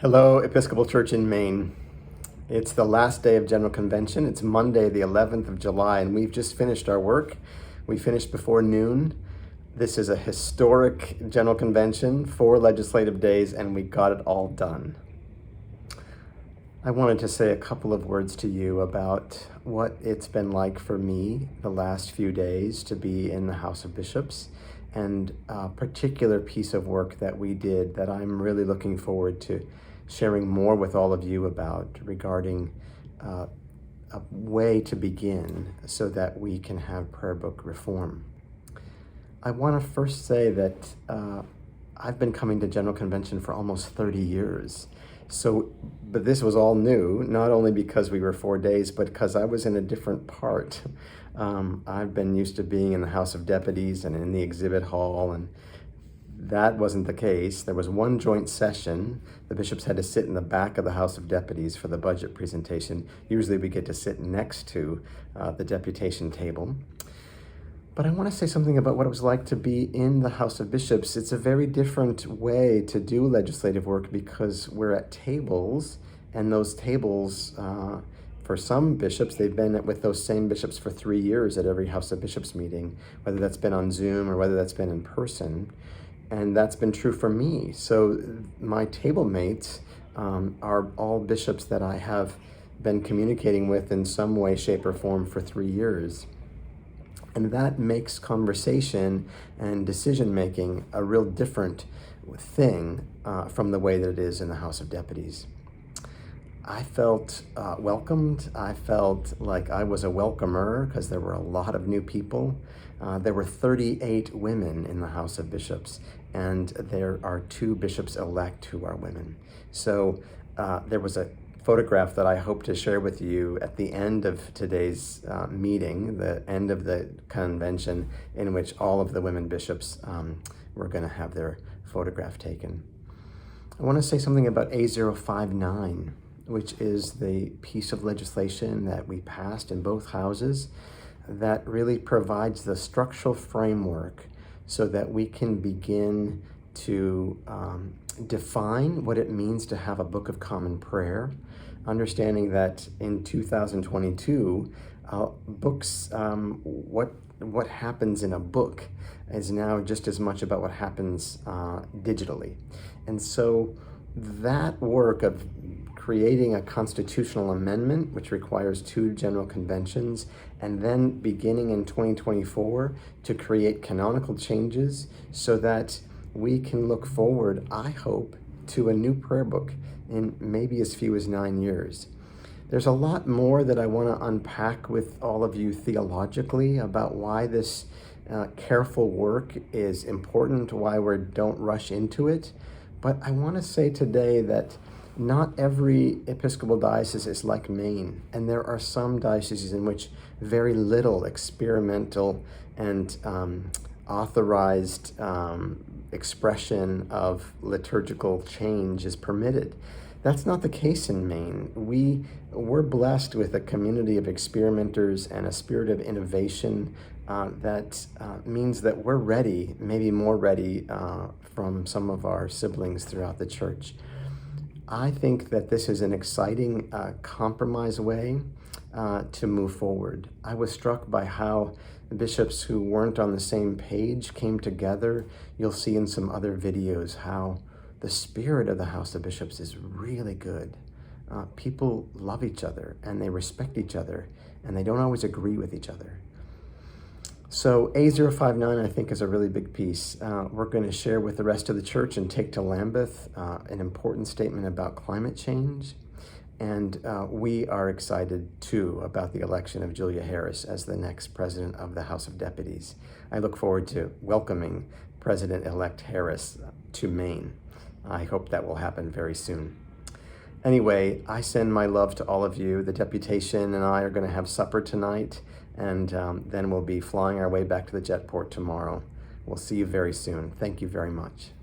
Hello, Episcopal Church in Maine. It's the last day of General Convention. It's Monday, the 11th of July, and we've just finished our work. We finished before noon. This is a historic General Convention, 4 legislative days, and we got it all done. I wanted to say a couple of words to you about what it's been like for me the last few days to be in the House of Bishops, and a particular piece of work that we did that I'm really looking forward to sharing more with all of you about regarding a way to begin so that we can have prayer book reform. I want to first say that I've been coming to General Convention for almost 30 years. But this was all new, not only because we were 4 days, but because I was in a different part. I've been used to being in the House of Deputies and in the exhibit hall, and that wasn't the case. There was one joint session. The bishops had to sit in the back of the House of Deputies for the budget presentation. Usually we get to sit next to the deputation table. But I want to say something about what it was like to be in the House of Bishops. It's a very different way to do legislative work because we're at tables, and those tables, for some bishops, they've been with those same bishops for 3 years at every House of Bishops meeting, whether that's been on Zoom or whether that's been in person. And that's been true for me. So my table mates are all bishops that I have been communicating with in some way, shape, or form for 3 years. And that makes conversation and decision-making a real different thing from the way that it is in the House of Deputies. I felt welcomed. I felt like I was a welcomer because there were a lot of new people. There were 38 women in the House of Bishops, and there are 2 bishops-elect who are women. So there was a photograph that I hope to share with you at the end of today's meeting, the end of the convention, in which all of the women bishops were going to have their photograph taken. I want to say something about A059, which is the piece of legislation that we passed in both houses that really provides the structural framework so that we can begin to define what it means to have a Book of Common Prayer, understanding that in 2022, books, what happens in a book is now just as much about what happens digitally. And so that work of creating a constitutional amendment, which requires 2 general conventions, and then beginning in 2024 to create canonical changes so that we can look forward, I hope, to a new prayer book in maybe as few as 9 years. There's a lot more that I want to unpack with all of you theologically about why this careful work is important, why we don't rush into it. But I want to say today that not every Episcopal diocese is like Maine, and there are some dioceses in which very little experimental and authorized expression of liturgical change is permitted. That's not the case in Maine. We're blessed with a community of experimenters and a spirit of innovation that means that we're ready, maybe more ready from some of our siblings throughout the church. I think that this is an exciting compromise way to move forward. I was struck by how the bishops who weren't on the same page came together. You'll see in some other videos how the spirit of the House of Bishops is really good. People love each other and they respect each other and they don't always agree with each other. So A059, I think, is a really big piece. We're going to share with the rest of the church and take to Lambeth an important statement about climate change. And we are excited, too, about the election of Julia Harris as the next president of the House of Deputies. I look forward to welcoming President-elect Harris to Maine. I hope that will happen very soon. Anyway, I send my love to all of you. The deputation and I are going to have supper tonight, and then we'll be flying our way back to the Jetport tomorrow. We'll see you very soon. Thank you very much.